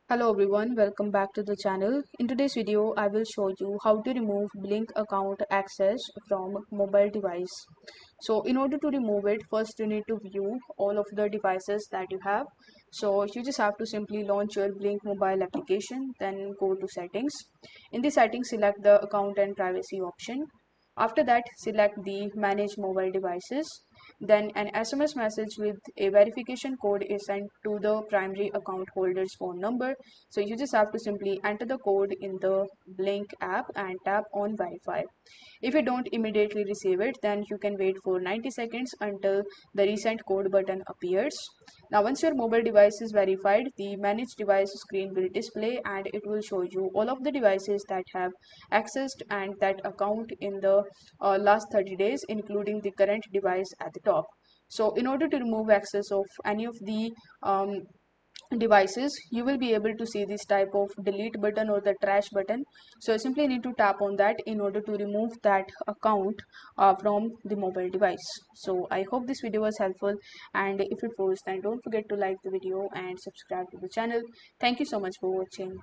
Hello everyone, welcome back to the channel. In today's video, I will show you how to remove Blink account access from mobile device. So in order to remove it, first you need to view all of the devices that you have. So you just have to simply launch your Blink mobile application, then go to settings. In the settings, select the account and privacy option. After that, select the manage mobile devices. Then an SMS message with a verification code is sent to the primary account holder's phone number. So you just have to simply enter the code in the Blink app and tap on verify. If you don't immediately receive it, then you can wait for 90 seconds until the resend code button appears. Now once your mobile device is verified, the manage device screen will display and it will show you all of the devices that have accessed and that account in the last 30 days, including the current device at the top. So in order to remove access of any of the devices, you will be able to see this type of delete button or the trash button. So you simply need to tap on that in order to remove that account from the mobile device. So I hope this video was helpful, and if it was, then don't forget to like the video and subscribe to the channel. Thank you so much for watching.